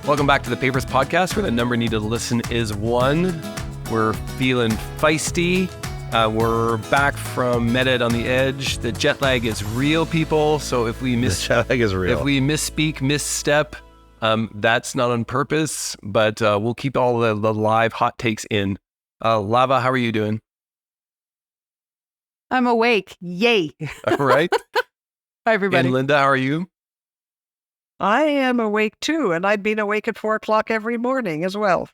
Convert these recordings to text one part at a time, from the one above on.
Welcome back to the Papers Podcast, where the number needed to listen is 1. We're feeling feisty. We're back from MedEd on the edge. The jet lag is real, people. So if we jet lag is real. If we misspeak, misstep, that's not on purpose. But we'll keep all the live hot takes in. Lava, how are you doing? I'm awake. Yay. All right. Hi, everybody. And Linda, how are you? I am awake too, and I've been awake at 4 o'clock every morning as well.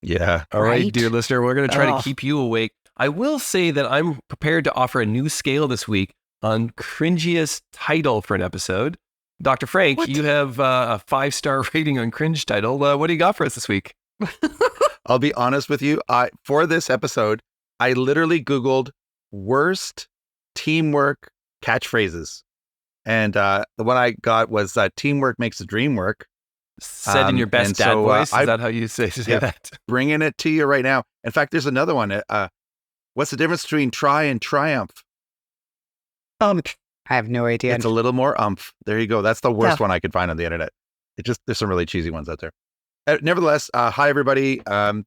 Yeah. All right, dear listener, we're going to try to keep you awake. I will say that I'm prepared to offer a new scale this week on cringiest title for an episode. Dr. Frank, you have a 5-star rating on cringe title. What do you got for us this week? I'll be honest with you. For this episode, I literally Googled worst teamwork catchphrases. And the one I got was teamwork makes the dream work. Said in your best dad voice. Is that how you say that? Bringing it to you right now. In fact, there's another one. What's the difference between try and triumph? I have no idea. It's a little more umph. There you go. That's the worst one I could find on the internet. There's some really cheesy ones out there. Nevertheless, hi, everybody. 3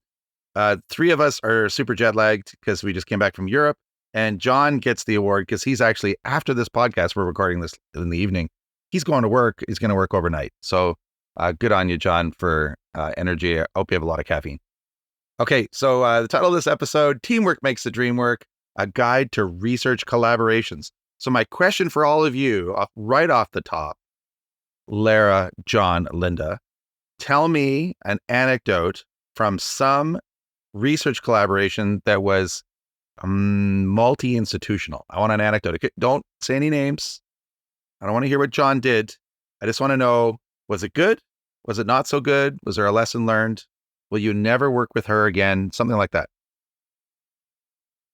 of us are super jet lagged because we just came back from Europe. And John gets the award because he's actually, after this podcast, we're recording this in the evening, he's going to work. He's going to work overnight. So good on you, John, for energy. I hope you have a lot of caffeine. Okay, so the title of this episode, Teamwork Makes the Dream Work, a guide to research collaborations. So my question for all of you, right off the top, Lara, John, Linda, tell me an anecdote from some research collaboration that was multi-institutional. I want an anecdote. Don't say any names. I don't want to hear what John did. I just want to know, was it good? Was it not so good? Was there a lesson learned? Will you never work with her again? Something like that.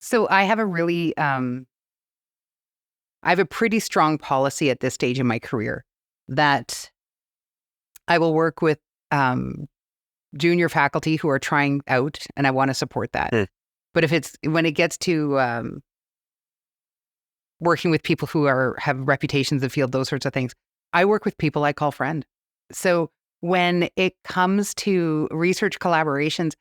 So I have I have a pretty strong policy at this stage in my career that I will work with junior faculty who are trying out, and I want to support that. But when it gets to working with people who have reputations in the field, those sorts of things, I work with people I call friend. So when it comes to research collaborations,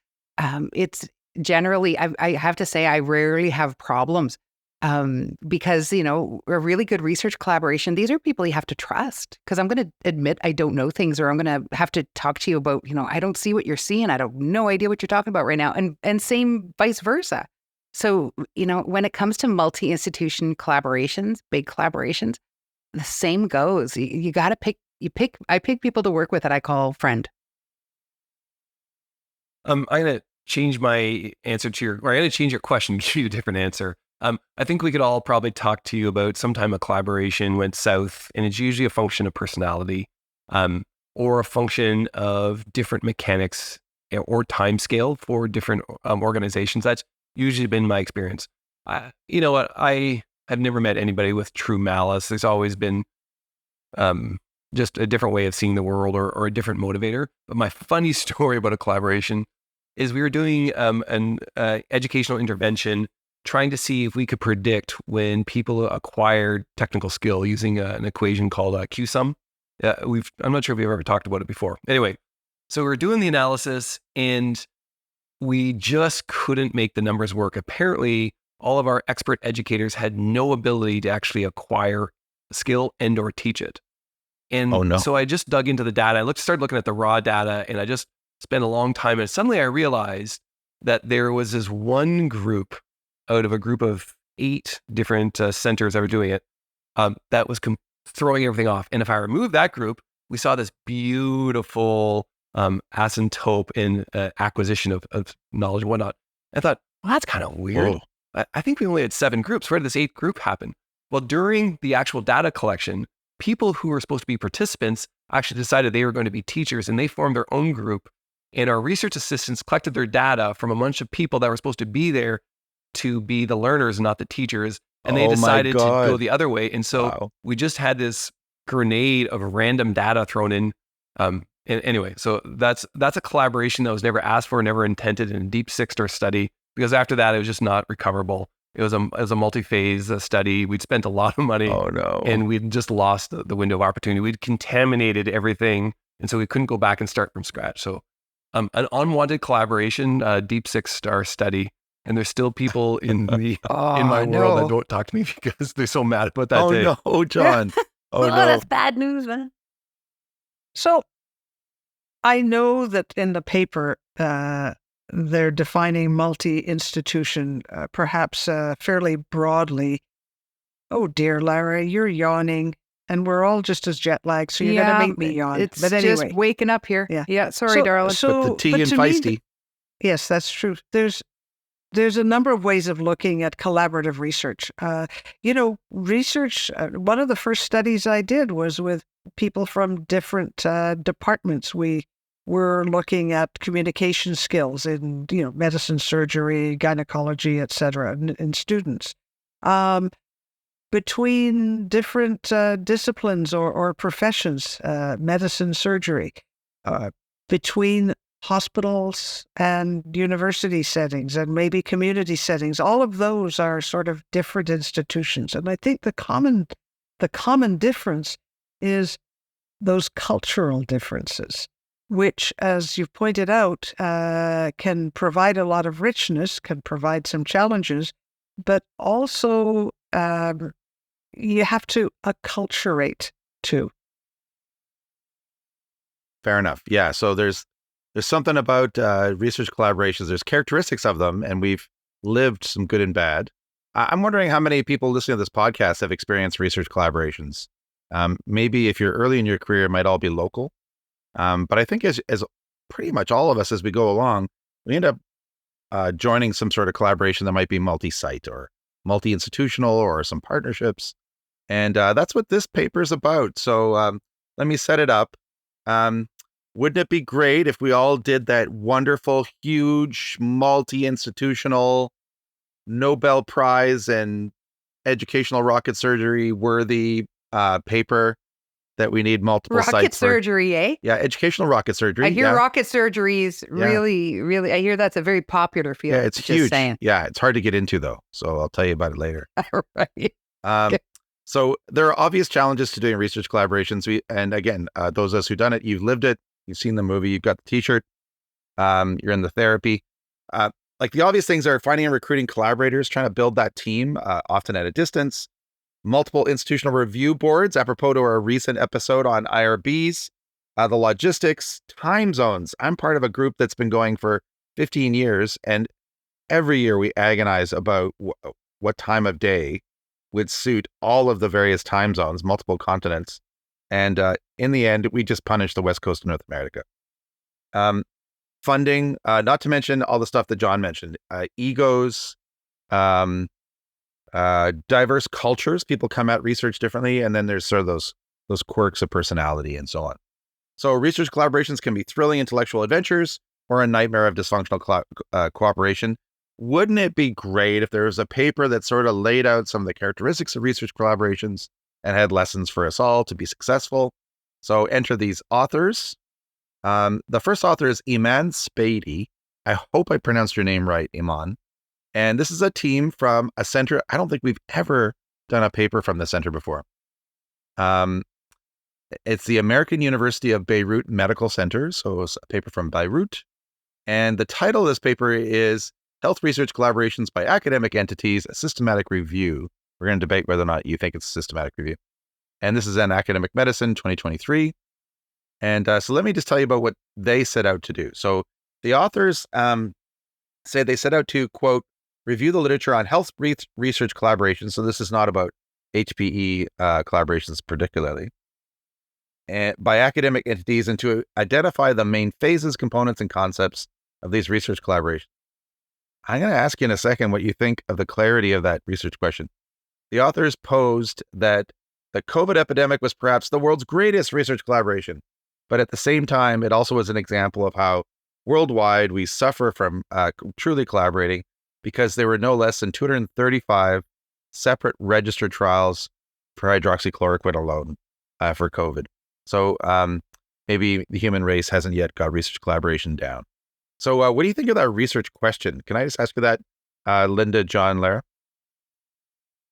it's generally, I have to say, I rarely have problems because, a really good research collaboration, these are people you have to trust, because I'm going to admit I don't know things, or I'm going to have to talk to you about, I don't see what you're seeing. I have no idea what you're talking about right now. And same vice versa. So, when it comes to multi-institution collaborations, big collaborations, the same goes. You got to I pick people to work with that I call friend. I'm going to change my answer I'm going to change your question, give you a different answer. I think we could all probably talk to you about sometime a collaboration went south, and it's usually a function of personality, or a function of different mechanics or time scale for different organizations. That's usually been my experience. You know what? I have never met anybody with true malice. There's always been just a different way of seeing the world, or a different motivator. But my funny story about a collaboration is we were doing an educational intervention, trying to see if we could predict when people acquired technical skill using an equation called Q-sum. I'm not sure if we've ever talked about it before. Anyway, so we were doing the analysis, and we just couldn't make the numbers work. Apparently, all of our expert educators had no ability to actually acquire skill and or teach it. And so I just dug into the data. I started looking at the raw data, and I just spent a long time. And suddenly I realized that there was this one group out of a group of 8 different centers that were doing it that was throwing everything off. And if I removed that group, we saw this beautiful asymptote in acquisition of knowledge and whatnot. I thought, well, that's kind of weird. I think we only had 7 groups. Where did this 8th group happen? Well, during the actual data collection, people who were supposed to be participants actually decided they were going to be teachers, and they formed their own group. And our research assistants collected their data from a bunch of people that were supposed to be there to be the learners, not the teachers. And they decided to go the other way. And so we just had this grenade of random data thrown in. And anyway, so that's a collaboration that was never asked for, never intended in a deep 6-star study, because after that, it was just not recoverable. It was a multi-phase study. We'd spent a lot of money. Oh, no. And we'd just lost the window of opportunity. We'd contaminated everything And so we couldn't go back and start from scratch. So an unwanted collaboration, deep 6-star study. And there's still people in the in my world that don't talk to me because they're so mad about that day. Oh no, John. Oh no. That's bad news, man. So I know that in the paper, they're defining multi-institution, perhaps fairly broadly. Oh dear, Lara, you're yawning, and we're all just as jet lagged, so you're going to make me yawn. It's but anyway, just waking up here. Yeah. Sorry, darling. Put the tea in feisty. Yes, that's true. There's a number of ways of looking at collaborative research. Research, one of the first studies I did was with people from different departments. We were looking at communication skills in, medicine, surgery, gynecology, et cetera, in students. Between different disciplines or professions, medicine, surgery, between hospitals and university settings and maybe community settings, all of those are sort of different institutions. And I think the common difference is those cultural differences, which, as you've pointed out, can provide a lot of richness, can provide some challenges, but also you have to acculturate too. Fair enough. Yeah. So there's something about research collaborations. There's characteristics of them, and we've lived some good and bad. I'm wondering how many people listening to this podcast have experienced research collaborations. Maybe if you're early in your career, it might all be local. But I think as pretty much all of us, as we go along, we end up joining some sort of collaboration that might be multi-site or multi-institutional or some partnerships. And that's what this paper is about. So let me set it up. Wouldn't it be great if we all did that wonderful, huge, multi-institutional Nobel Prize and educational rocket surgery worthy paper that we need multiple sites rocket surgery, eh? Yeah, educational rocket surgery. I hear rocket surgery is really, I hear that's a very popular field. Yeah, it's huge. Saying. Yeah, it's hard to get into though. So I'll tell you about it later. Right. So there are obvious challenges to doing research collaborations. And again, those of us who've done it, you've lived it, you've seen the movie, you've got the t-shirt, you're in the therapy. Like the obvious things are finding and recruiting collaborators, trying to build that team, often at a distance. Multiple institutional review boards, apropos to our recent episode on IRBs, the logistics, time zones. I'm part of a group that's been going for 15 years, and every year we agonize about what time of day would suit all of the various time zones, multiple continents. And in the end, we just punish the West Coast of North America. Funding, not to mention all the stuff that John mentioned, egos, diverse cultures. People come at research differently, and then there's sort of those quirks of personality and so on. So research collaborations can be thrilling intellectual adventures or a nightmare of dysfunctional cooperation. Wouldn't it be great if there was a paper that sort of laid out some of the characteristics of research collaborations and had lessons for us all to be successful? So enter these authors. The first author is Iman Spady. I hope I pronounced your name right, Iman. And this is a team from a center. I don't think we've ever done a paper from the center before. It's the American University of Beirut Medical Center. So it's a paper from Beirut. And the title of this paper is Health Research Collaborations by Academic Entities, a Systematic Review. We're going to debate whether or not you think it's a systematic review. And this is in Academic Medicine 2023. And so let me just tell you about what they set out to do. So the authors say they set out to, quote, review the literature on health research collaborations. So this is not about HPE collaborations particularly. And by academic entities, and to identify the main phases, components, and concepts of these research collaborations. I'm going to ask you in a second what you think of the clarity of that research question. The authors posed that the COVID epidemic was perhaps the world's greatest research collaboration, but at the same time, it also was an example of how worldwide we suffer from truly collaborating, because there were no less than 235 separate registered trials for hydroxychloroquine alone for COVID. So maybe the human race hasn't yet got research collaboration down. So what do you think of that research question? Can I just ask you that, Linda, John, Lara?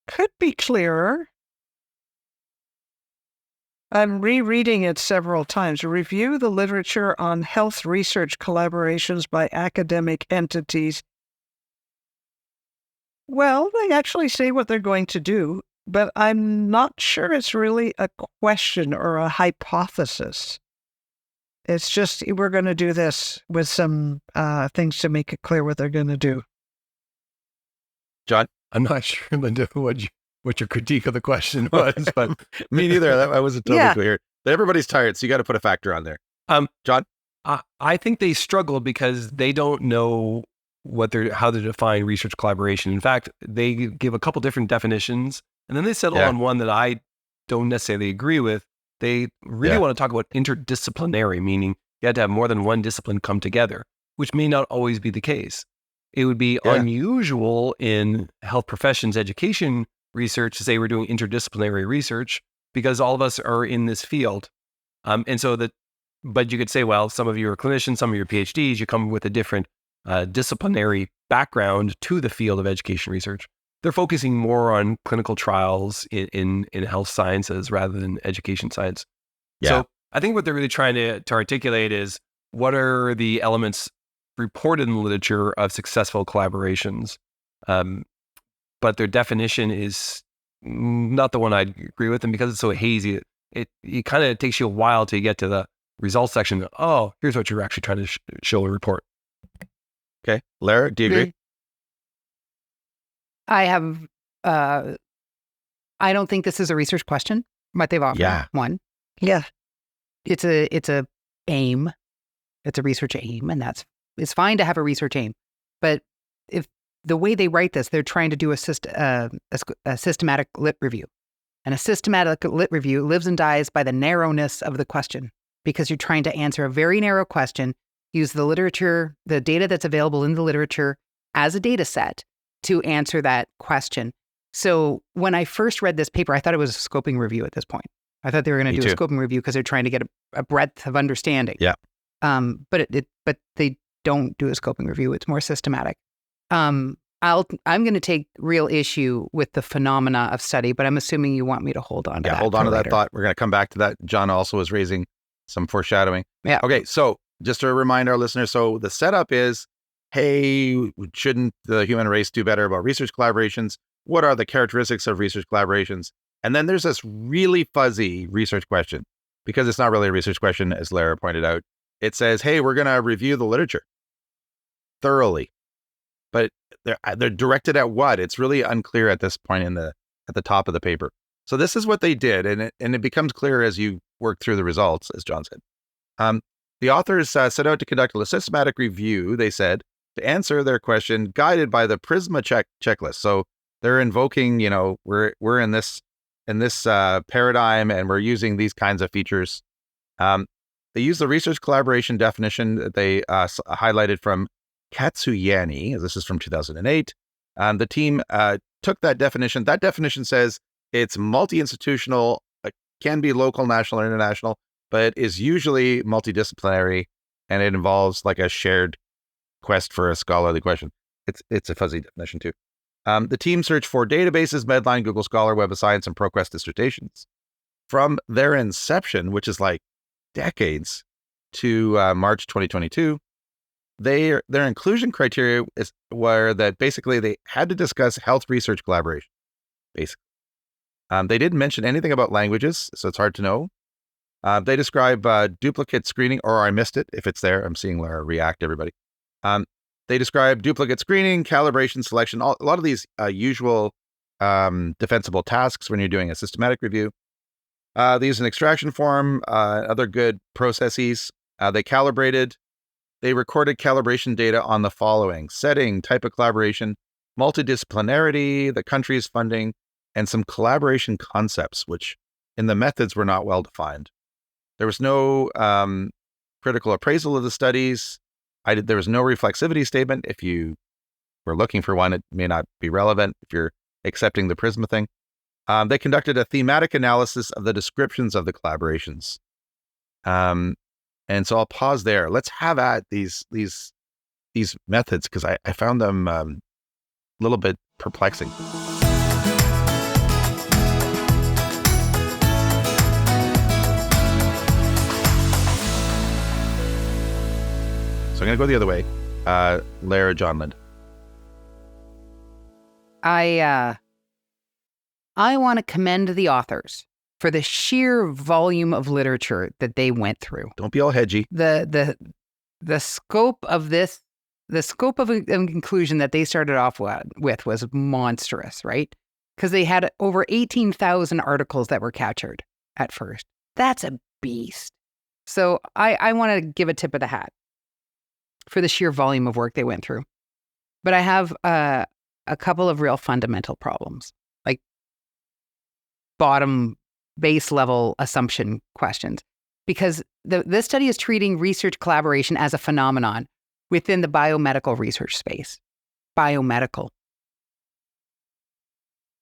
Could be clearer. I'm rereading it several times. Review the literature on health research collaborations by academic entities. Well, they actually say what they're going to do, but I'm not sure it's really a question or a hypothesis. It's just, we're going to do this with some things to make it clear what they're going to do. John? I'm not sure, Linda, what your critique of the question was, but Me neither. I wasn't totally clear. Everybody's tired, so you got to put a factor on there. John? I think they struggle because they don't know how to define research collaboration. In fact, they give a couple different definitions, and then they settle on one that I don't necessarily agree with. They really want to talk about interdisciplinary, meaning you had to have more than one discipline come together, which may not always be the case. It would be unusual in health professions education research to say we're doing interdisciplinary research because all of us are in this field. But you could say, well, some of you are clinicians, some of you are PhDs, you come with a different disciplinary background to the field of education research. They're focusing more on clinical trials in health sciences rather than education science. Yeah. So I think what they're really trying to articulate is what are the elements reported in the literature of successful collaborations. But their definition is not the one I agree with, and because it's so hazy, it kind of takes you a while to get to the results section. Oh, here's what you're actually trying to show and report. Okay. Lara, do you agree? I have, I don't think this is a research question, what they've offered. Yeah. One. Yeah. It's a aim. It's a research aim, and it's fine to have a research aim. But if the way they write this, they're trying to do a systematic lit review. And a systematic lit review lives and dies by the narrowness of the question, because you're trying to answer a very narrow question, use the literature, the data that's available in the literature as a data set to answer that question. So when I first read this paper, I thought it was a scoping review at this point. I thought they were going to do a scoping review because they're trying to get a breadth of understanding. Yeah. But they don't do a scoping review. It's more systematic. I'm going to take real issue with the phenomena of study, but I'm assuming you want me to hold on to that. Yeah, hold on to that thought. We're going to come back to that. John also was raising some foreshadowing. Yeah. Okay, so just to remind our listeners, so the setup is, hey, shouldn't the human race do better about research collaborations? What are the characteristics of research collaborations? And then there's this really fuzzy research question, because it's not really a research question, as Lara pointed out. It says, hey, we're going to review the literature thoroughly. But they're directed at what? It's really unclear at this point at the top of the paper. So this is what they did, and it becomes clear as you work through the results, as John said. The authors set out to conduct a systematic review, they said, to answer their question guided by the PRISMA checklist. So they're invoking, we're in this paradigm, and we're using these kinds of features. They use the research collaboration definition that they highlighted from Katsuyani. This is from 2008. The team took that definition. That definition says it's multi-institutional, can be local, national, or international, but is usually multidisciplinary, and it involves like a shared quest for a scholarly question. It's a fuzzy definition too. The team searched for databases, Medline, Google Scholar, Web of Science, and ProQuest dissertations. From their inception, which is like decades, to March 2022, their inclusion criteria were that basically they had to discuss health research collaboration, basically. They didn't mention anything about languages, so it's hard to know. They describe duplicate screening, or I missed it. If it's there, I'm seeing Lara react, everybody. They describe duplicate screening, calibration, selection, a lot of these usual defensible tasks when you're doing a systematic review. They use an extraction form, other good processes. They calibrated. They recorded calibration data on the following: setting, type of collaboration, multidisciplinarity, the country's funding, and some collaboration concepts, which in the methods were not well defined. There was no critical appraisal of the studies. There was no reflexivity statement. If you were looking for one, it may not be relevant if you're accepting the PRISMA thing. They conducted a thematic analysis of the descriptions of the collaborations. And so I'll pause there. Let's have at these methods, because I found them a little bit perplexing. going to go the other way. Lara, John Lind. I want to commend the authors for the sheer volume of literature that they went through. Don't be all hedgy. The scope of this, the scope of a conclusion that they started off with was monstrous, right? Because they had over 18,000 articles that were captured at first. That's a beast. So I want to give a tip of the hat for the sheer volume of work they went through. But I have a couple of real fundamental problems, like bottom base level assumption questions. Because this study is treating research collaboration as a phenomenon within the biomedical research space. Biomedical.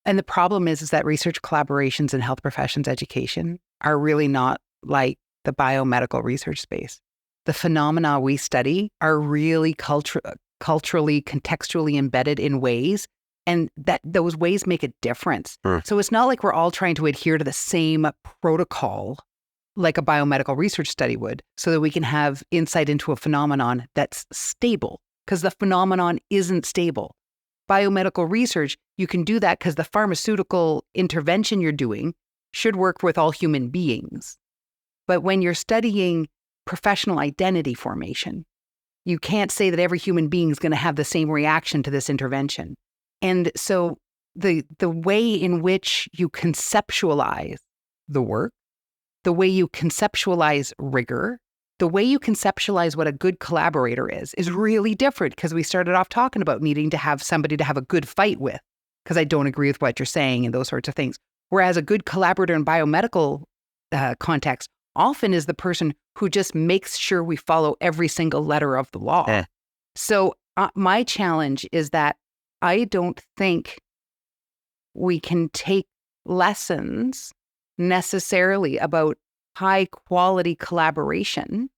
And the problem is that research collaborations in health professions education are really not like the biomedical research space. The phenomena we study are really culturally, contextually embedded in ways, and that those ways make a difference. So it's not like we're all trying to adhere to the same protocol like a biomedical research study would, so that we can have insight into a phenomenon that's stable, because the phenomenon isn't stable. Biomedical research, you can do that because the pharmaceutical intervention you're doing should work with all human beings. But when you're studying professional identity formation, you can't say that every human being is going to have the same reaction to this intervention. And so the way in which you conceptualize the work, the way you conceptualize rigor, the way you conceptualize what a good collaborator is really different, because we started off talking about needing to have somebody to have a good fight with, because I don't agree with what you're saying and those sorts of things. Whereas a good collaborator in biomedical context often is the person who just makes sure we follow every single letter of the law. So my challenge is that I don't think we can take lessons necessarily about high quality collaboration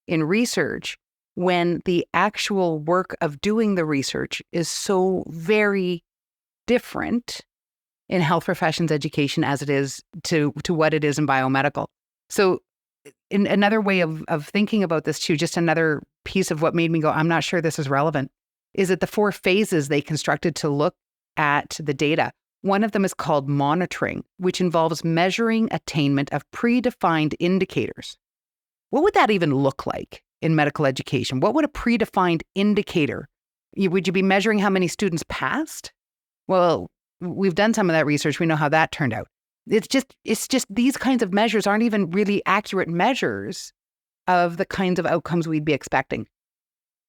in research when the actual work of doing the research is so very different in health professions education as it is to what it is in biomedical. So in another way of thinking about this too, just another piece of what made me go, I'm not sure this is relevant, is that the 4 phases they constructed to look at the data. One of them is called monitoring, which involves measuring attainment of predefined indicators. What would that even look like in medical education? What would a predefined indicator? Would you be measuring how many students passed? Well, we've done some of that research. We know how that turned out. It's just these kinds of measures aren't even really accurate measures of the kinds of outcomes we'd be expecting.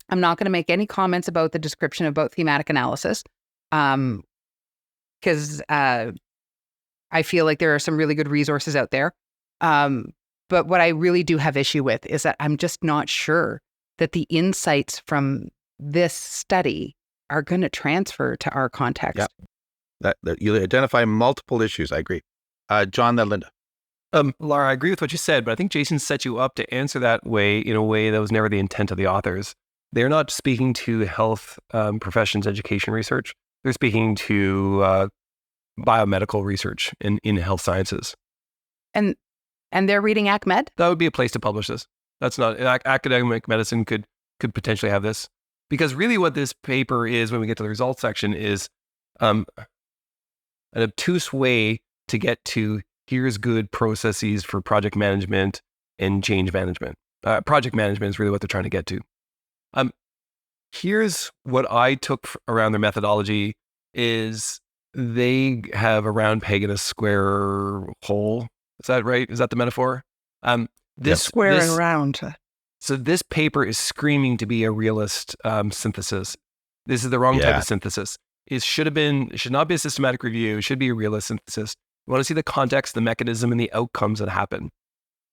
I'm not going to make any comments about the description about thematic analysis, because I feel like there are some really good resources out there. But what I really do have issue with is that I'm just not sure that the insights from this study are going to transfer to our context. Yeah. That you identify multiple issues. I agree. John, then Linda. Lara, I agree with what you said, but I think Jason set you up to answer that way in a way that was never the intent of the authors. They're not speaking to health professions education research. They're speaking to biomedical research in health sciences. And they're reading ACMED? That would be a place to publish this. That's not, academic medicine could potentially have this. Because really what this paper is, when we get to the results section, is an obtuse way to get to here's good processes for project management and change management. Project management is really what they're trying to get to. Here's what I took around their methodology is they have a round peg in a square hole. Is that right? Is that the metaphor? Square and round. So this paper is screaming to be a realist synthesis. This is the wrong type of synthesis. It should not be a systematic review. It should be a realist synthesis. You want to see the context, the mechanism, and the outcomes that happen.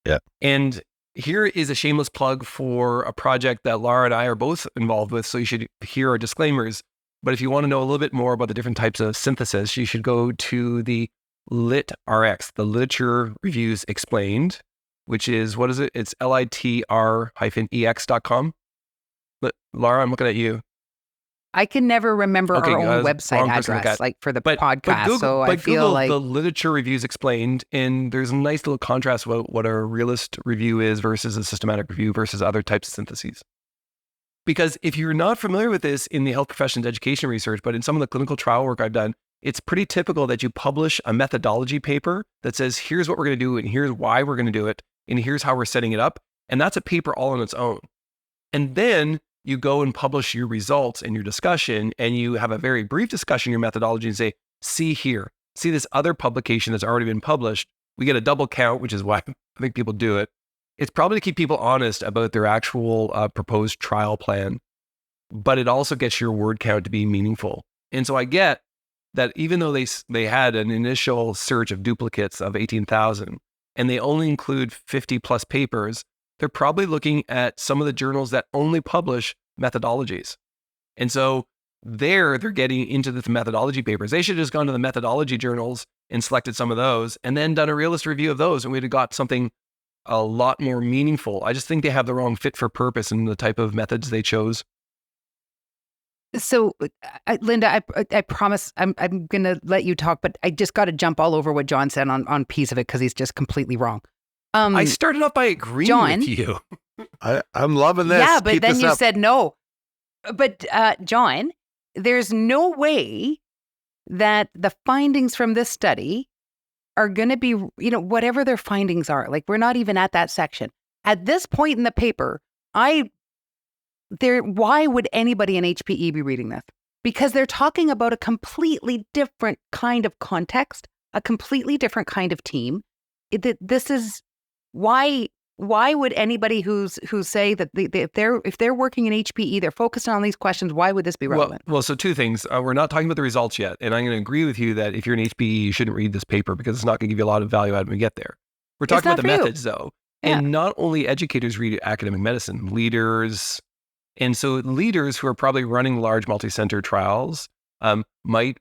Yeah. And here is a shameless plug for a project that Lara and I are both involved with. So you should hear our disclaimers. But if you want to know a little bit more about the different types of synthesis, you should go to the LitRx, the Literature Reviews Explained, which is, what is it? It's litr-ex.com. Lara, I'm looking at you. I can never remember our own website address, like for the podcast. So I feel Google like the Literature Reviews Explained, and there's a nice little contrast with what a realist review is versus a systematic review versus other types of syntheses. Because if you're not familiar with this in the health professions education research, but in some of the clinical trial work I've done, it's pretty typical that you publish a methodology paper that says, here's what we're going to do, and here's why we're going to do it, and here's how we're setting it up. And that's a paper all on its own. And then you go and publish your results and your discussion, and you have a very brief discussion, your methodology, and say, see here, see this other publication that's already been published. We get a double count, which is why I think people do it. It's probably to keep people honest about their actual proposed trial plan, but it also gets your word count to be meaningful. And so I get that even though they had an initial search of duplicates of 18,000, and they only include 50 plus papers, they're probably looking at some of the journals that only publish methodologies. And so they're getting into the methodology papers. They should have just gone to the methodology journals and selected some of those and then done a realist review of those, and we'd have got something a lot more meaningful. I just think they have the wrong fit for purpose in the type of methods they chose. So, Linda, I promise I'm going to let you talk, but I just got to jump all over what John said on piece of it because he's just completely wrong. I started off by agreeing John, with you. I'm loving this. Yeah, but Keep then this you up. said no. But John, there's no way that the findings from this study are going to be, whatever their findings are. Like, we're not even at that section. At this point in the paper, why would anybody in HPE be reading this? Because they're talking about a completely different kind of context, a completely different kind of team. This is why would anybody who say that if they're working in HPE, they're focused on these questions, why would this be relevant? Well, so two things. We're not talking about the results yet. And I'm going to agree with you that if you're in HPE, you shouldn't read this paper because it's not going to give you a lot of value out when we get there. We're talking about the methods, though. Yeah. And not only educators read academic medicine, leaders. And so leaders who are probably running large multi-center trials might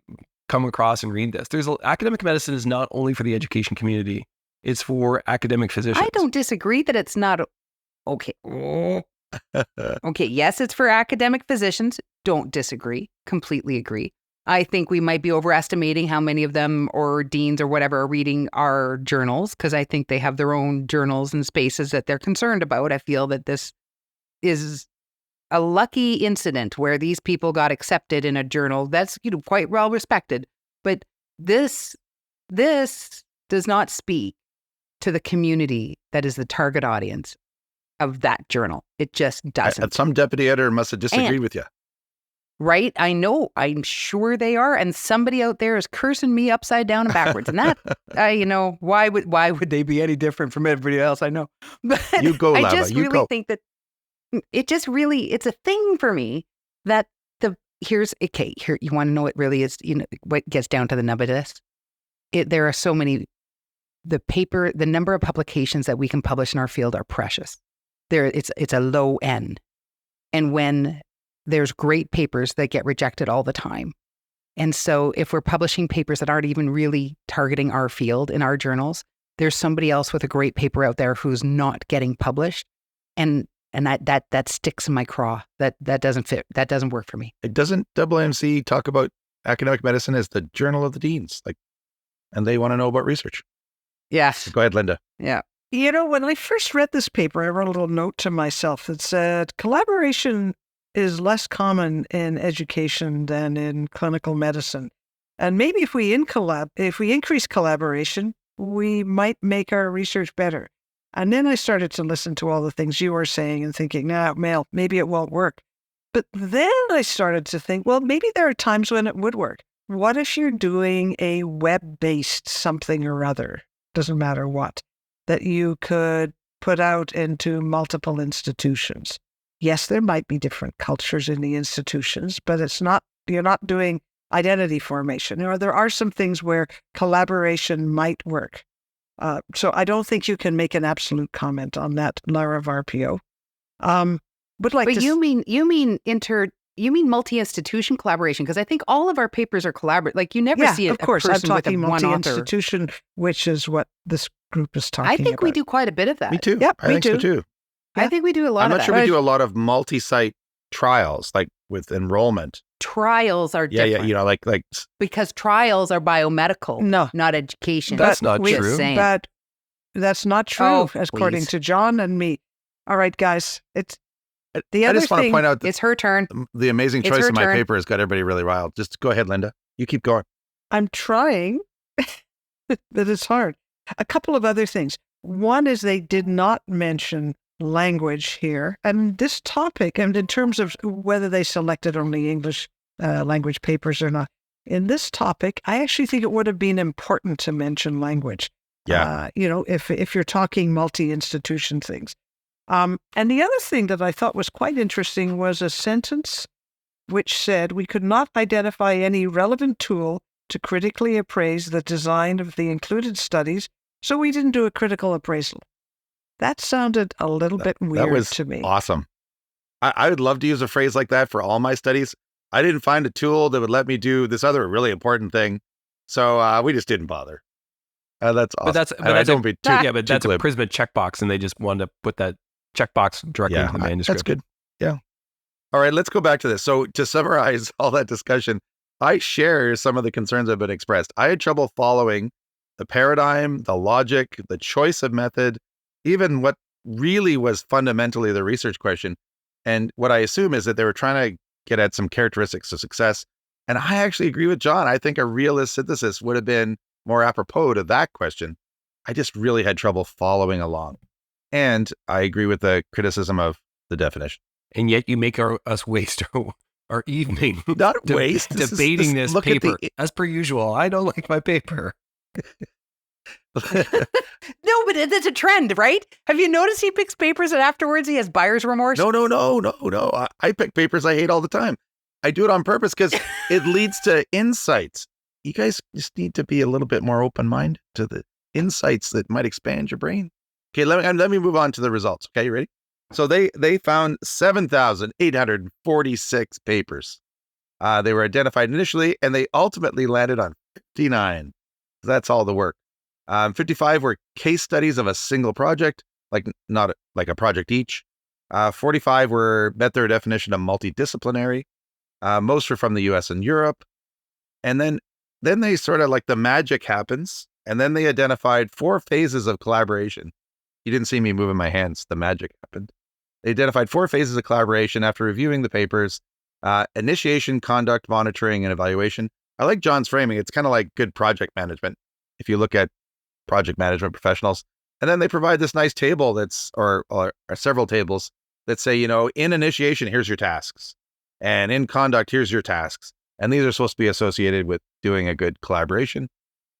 come across and read this. Academic medicine is not only for the education community. It's for academic physicians. I don't disagree that it's not. Okay. Okay, yes, it's for academic physicians. Don't disagree. Completely agree. I think we might be overestimating how many of them or deans or whatever are reading our journals because I think they have their own journals and spaces that they're concerned about. I feel that this is a lucky incident where these people got accepted in a journal that's quite well respected. But this does not speak to the community that is the target audience of that journal. It just doesn't. Some deputy editor must have disagreed with you. Right? I know. I'm sure they are. And somebody out there is cursing me upside down and backwards. And that, why would they be any different from everybody else? I know. But you go, Lara. I just really think that it's a thing for me that here, you want to know what really is, what gets down to the nub of this? There are so many. The number of publications that we can publish in our field are precious. It's a low end. And when there's great papers that get rejected all the time. And so if we're publishing papers that aren't even really targeting our field in our journals, there's somebody else with a great paper out there who's not getting published. And that sticks in my craw. That doesn't fit. That doesn't work for me. It doesn't AAMC talk about academic medicine as the journal of the deans, and they want to know about research. Yes. Go ahead, Linda. Yeah. When I first read this paper, I wrote a little note to myself that said collaboration is less common in education than in clinical medicine. And maybe if we increase collaboration, we might make our research better. And then I started to listen to all the things you were saying and thinking, maybe it won't work. But then I started to think, well, maybe there are times when it would work. What if you're doing a web-based something or other? Doesn't matter what, that you could put out into multiple institutions. Yes, there might be different cultures in the institutions, but you're not doing identity formation. Or there are some things where collaboration might work. So I don't think you can make an absolute comment on that, Lara Varpio. You mean multi-institution collaboration? Because I think all of our papers are collaborative. Like you never see of course, I'm talking with multi-institution, which is what this group is talking about. I think we do quite a bit of that. Me too. Yep, I think so too. Yeah. I think we do a lot of that. I'm not sure we do a lot of multi-site trials, like with enrollment. Trials are different. Yeah, like because trials are biomedical, not education. That's not true. But that's not true, according to John and me. All right, guys, The I other just want to thing, point out It's her turn. the amazing It's choice her of my turn. paper has got everybody really riled. Just go ahead, Linda. You keep going. I'm trying, but it's hard. A couple of other things. One is they did not mention language here. And this topic, and in terms of whether they selected only English language papers or not, in this topic, I actually think it would have been important to mention language. Yeah. If you're talking multi-institution things. And the other thing that I thought was quite interesting was a sentence which said, we could not identify any relevant tool to critically appraise the design of the included studies, so we didn't do a critical appraisal. That sounded a little bit weird That was to me. awesome. I would love to use a phrase like that for all my studies. I didn't find a tool that would let me do this other really important thing, so we just didn't bother. That's awesome. That's a Prisma checkbox, and they just wanted to put that checkbox directly into the manuscript. That's good. Yeah. All right, let's go back to this. So to summarize all that discussion, I share some of the concerns that have been expressed. I had trouble following the paradigm, the logic, the choice of method, even what really was fundamentally the research question. And what I assume is that they were trying to get at some characteristics of success. And I actually agree with John. I think a realist synthesis would have been more apropos to that question. I just really had trouble following along. And I agree with the criticism of the definition. And yet you make us waste our evening debating this paper. As per usual, I don't like my paper. No, but it's a trend, right? Have you noticed he picks papers and afterwards he has buyer's remorse? No. I pick papers I hate all the time. I do it on purpose because it leads to insights. You guys just need to be a little bit more open-minded to the insights that might expand your brain. Okay, let me move on to the results. Okay, you ready? So they found 7,846 papers. They were identified initially, and they ultimately landed on 59. That's all the work. 55 were case studies of a single project, not like a project each. 45 met their definition of multidisciplinary. Most were from the US and Europe. And then they sort of the magic happens, and then they identified 4 phases of collaboration. You didn't see me moving my hands. The magic happened. They identified 4 phases of collaboration after reviewing the papers: initiation, conduct, monitoring, and evaluation. I like John's framing. It's kind of like good project management if you look at project management professionals. And then they provide this nice table or several tables that say, in initiation, here's your tasks. And in conduct, here's your tasks. And these are supposed to be associated with doing a good collaboration.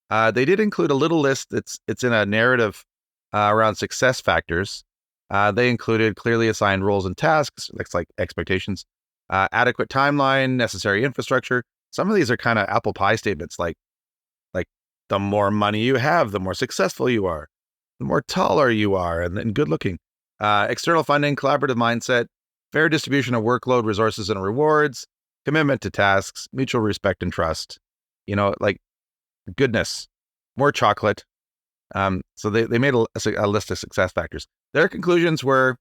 They did include a little list it's in a narrative around success factors. They included clearly assigned roles and tasks, like expectations, adequate timeline, necessary infrastructure. Some of these are kind of apple pie statements, like the more money you have, the more successful you are, the more taller you are, and good looking. External funding, collaborative mindset, fair distribution of workload, resources, and rewards, commitment to tasks, mutual respect and trust. Goodness, more chocolate. So they made a list of success factors. Their conclusions were,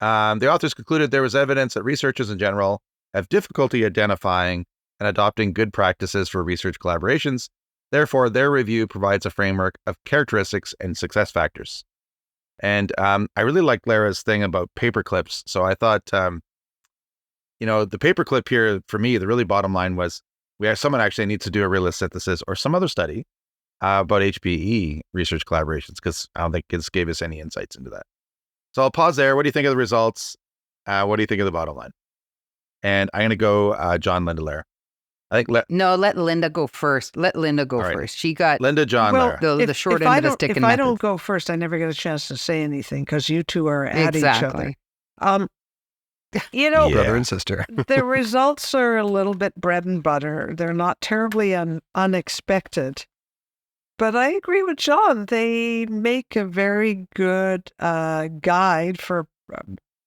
the authors concluded there was evidence that researchers in general have difficulty identifying and adopting good practices for research collaborations. Therefore, their review provides a framework of characteristics and success factors. And I really like Lara's thing about paper clips. So I thought, the paper clip here, for me, the really bottom line was, someone actually needs to do a realist synthesis or some other study about HPE research collaborations, because I don't think this gave us any insights into that. So I'll pause there. What do you think of the results? What do you think of the bottom line? And I'm going to go John, Linda, Lara. I think let Linda go first. Let Linda go first. She got Linda, John, Lara. The short end of the stick. If I don't go first, I never get a chance to say anything because you two are at each other. Brother and sister. The results are a little bit bread and butter. They're not terribly unexpected. But I agree with John. They make a very good guide for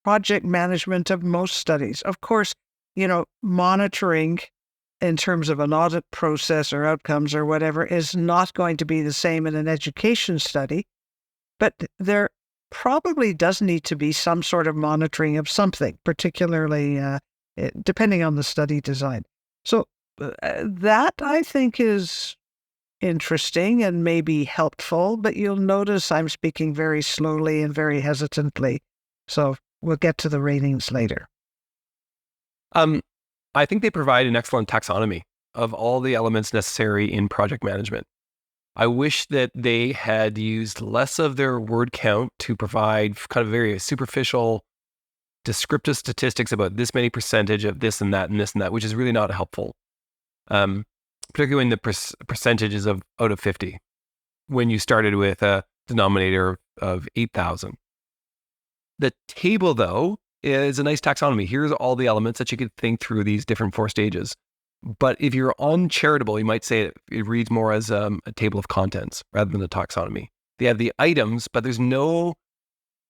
project management of most studies. Of course, monitoring in terms of an audit process or outcomes or whatever is not going to be the same in an education study. But there probably does need to be some sort of monitoring of something, particularly depending on the study design. So that, I think, is interesting and maybe helpful, but you'll notice I'm speaking very slowly and very hesitantly. So We'll get to the ratings later. I think they provide an excellent taxonomy of all the elements necessary in project management. I wish that they had used less of their word count to provide kind of very superficial, descriptive statistics about this many percentage of this and that and this and that, which is really not helpful. Particularly when the percentages of out of 50, when you started with a denominator of 8,000. The table, though, is a nice taxonomy. Here's all the elements that you could think through these different 4 stages. But if you're uncharitable, you might say it reads more as a table of contents rather than a taxonomy. They have the items, but there's no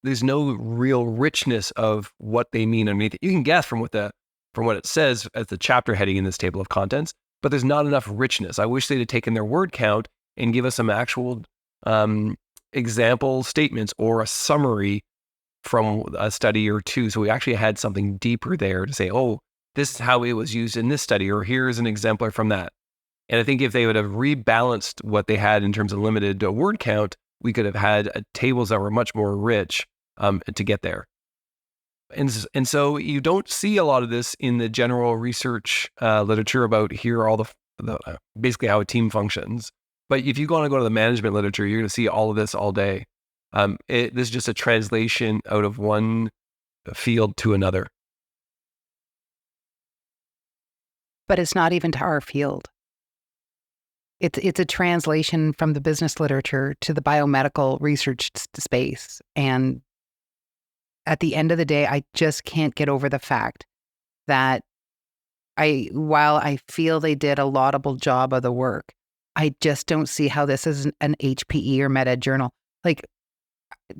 real richness of what they mean underneath it. You can guess from what it says as the chapter heading in this table of contents, but there's not enough richness. I wish they'd have taken their word count and give us some actual example statements or a summary from a study or two. So we actually had something deeper there to say, oh, this is how it was used in this study, or here's an exemplar from that. And I think if they would have rebalanced what they had in terms of limited word count, we could have had tables that were much more rich to get there. And so you don't see a lot of this in the general research literature about here are all the basically how a team functions. But if you want to go to the management literature, you're going to see all of this all day. This is just a translation out of one field to another. But it's not even to our field. It's a translation from the business literature to the biomedical research space. And at the end of the day, I just can't get over the fact that while I feel they did a laudable job of the work, I just don't see how this is an HPE or med-ed journal. Like,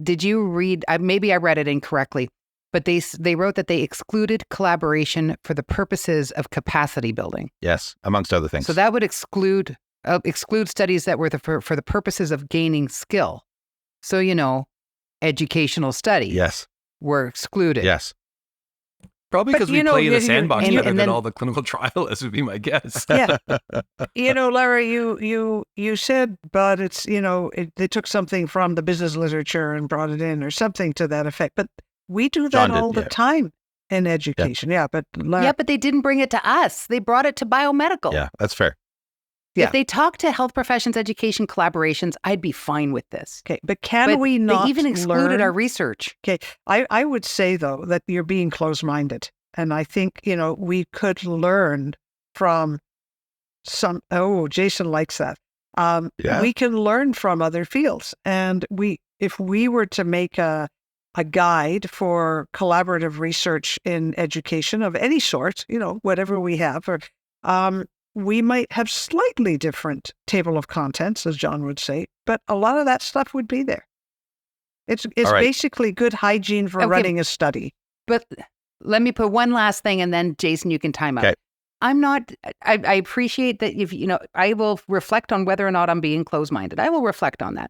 did you read, maybe I read it incorrectly, but they wrote that they excluded collaboration for the purposes of capacity building. Yes, amongst other things. So that would exclude studies that were for the purposes of gaining skill. So, educational studies were excluded. Yes. Probably because we play in the sandbox and better than then all the clinical trialists would be my guess. Yeah. Lara, you said, but it's, they took something from the business literature and brought it in or something to that effect. But we do that all the time in education. Yeah, but they didn't bring it to us. They brought it to biomedical. Yeah, that's fair. Yeah. If they talk to health professions, education collaborations, I'd be fine with this. Okay, but we not they even excluded our research. Okay, I would say, though, that you're being closed-minded. And I think, we could learn from some, Jason likes that. We can learn from other fields. And if we were to make a guide for collaborative research in education of any sort, whatever we have, or we might have slightly different table of contents, as John would say, but a lot of that stuff would be there. It's basically good hygiene for running a study. But let me put one last thing, and then Jason, you can time out. Okay. I appreciate that I will reflect on whether or not I'm being closed-minded. I will reflect on that.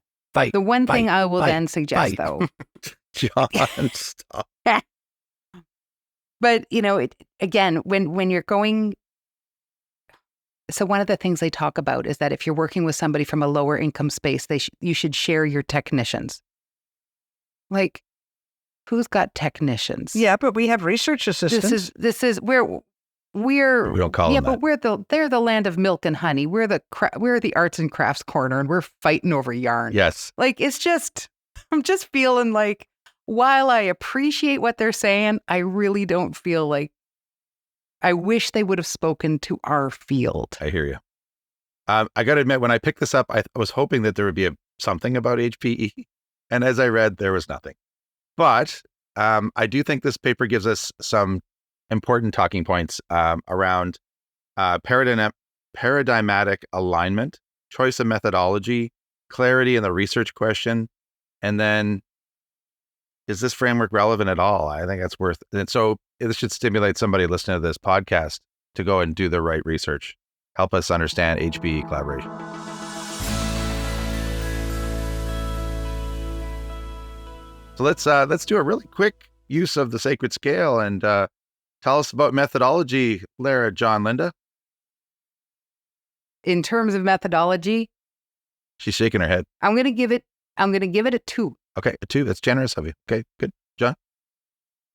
The one thing I will then suggest, though. John, stop. But, again, when you're going... So one of the things they talk about is that if you're working with somebody from a lower income space, you should share your technicians. Like, who's got technicians? Yeah, but we have research assistants. This is where we don't call them that. but they're the land of milk and honey. We're the arts and crafts corner, and we're fighting over yarn. Yes. Like, I'm just feeling like, while I appreciate what they're saying, I really don't feel like, I wish they would have spoken to our field. I hear you. I got to admit, when I picked this up, I was hoping that there would be something about HPE. And as I read, there was nothing. But I do think this paper gives us some important talking points around paradigmatic alignment, choice of methodology, clarity in the research question, and then, is this framework relevant at all? I think that's worth, and so this should stimulate somebody listening to this podcast to go and do the right research. Help us understand HPE collaboration. So let's do a really quick use of the sacred scale and tell us about methodology, Lara, John, Linda. In terms of methodology, she's shaking her head. I'm going to give it a 2. Okay, a 2. That's generous of you. Okay, good. John?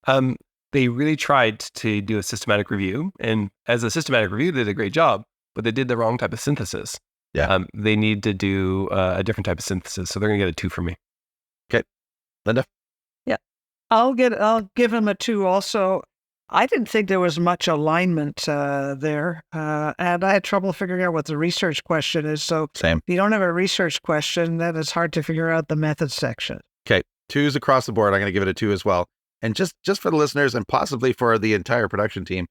They really tried to do a systematic review, and as a systematic review, they did a great job, but they did the wrong type of synthesis. Yeah. They need to do a different type of synthesis, so they're going to get a 2 from me. Okay. Linda? Yeah. I'll give him a 2 also. I didn't think there was much alignment there, and I had trouble figuring out what the research question is. So Same. if you don't have a research question, then it's hard to figure out the method section. Okay. 2s across the board. I'm going to give it a 2 as well. And just for the listeners and possibly for the entire production team,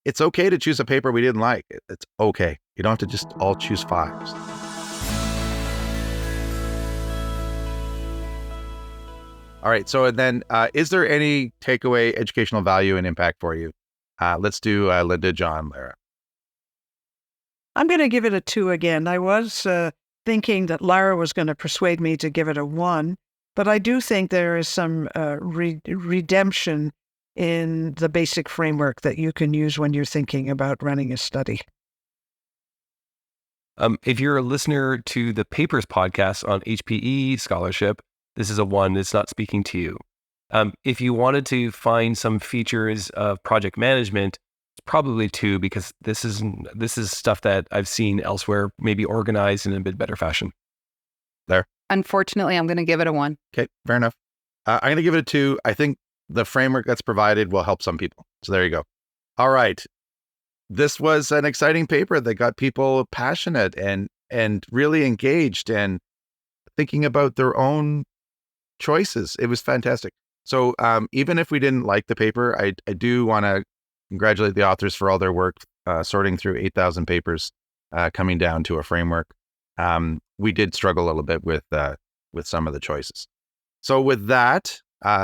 it's okay to choose a paper we didn't like. It's okay. You don't have to just all choose 5s. All right. So then, is there any takeaway, educational value, and impact for you? Let's do Linda, John, Lara. I'm going to give it a 2 again. I was thinking that Lara was going to persuade me to give it a 1, but I do think there is some redemption in the basic framework that you can use when you're thinking about running a study. If you're a listener to the Papers podcast on HPE scholarship, this is a 1. It's not speaking to you. If you wanted to find some features of project management, it's probably 2, because this is stuff that I've seen elsewhere, maybe organized in a bit better fashion. There. Unfortunately, I'm going to give it a 1. Okay, fair enough. I'm going to give it a 2. I think the framework that's provided will help some people. So there you go. All right. This was an exciting paper that got people passionate and really engaged and thinking about their own choices. It was fantastic. So even if we didn't like the paper, I do want to congratulate the authors for all their work, sorting through 8,000 papers, coming down to a framework. We did struggle a little bit with some of the choices. So with that,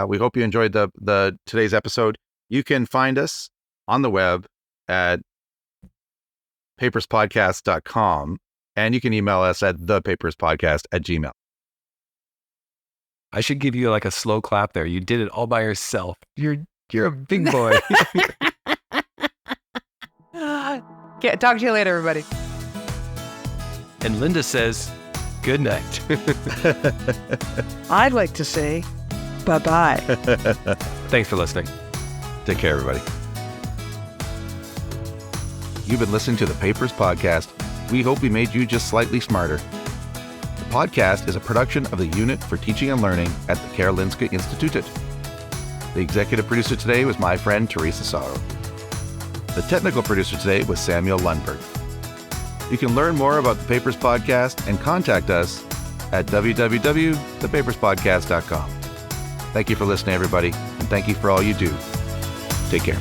we hope you enjoyed the today's episode. You can find us on the web at paperspodcast.com, and you can email us at thepaperspodcast@gmail.com. I should give you like a slow clap there. You did it all by yourself. You're a big boy. Talk to you later, everybody. And Linda says, good night. I'd like to say bye-bye. Thanks for listening. Take care, everybody. You've been listening to the Papers Podcast. We hope we made you just slightly smarter. The podcast is a production of the Unit for Teaching and Learning at the Karolinska Institutet. The executive producer today was my friend Teresa Sörö. The technical producer today was Samuel Lundberg. You can learn more about the Papers Podcast and contact us at www.thepaperspodcast.com. Thank you for listening, everybody, and thank you for all you do. Take care.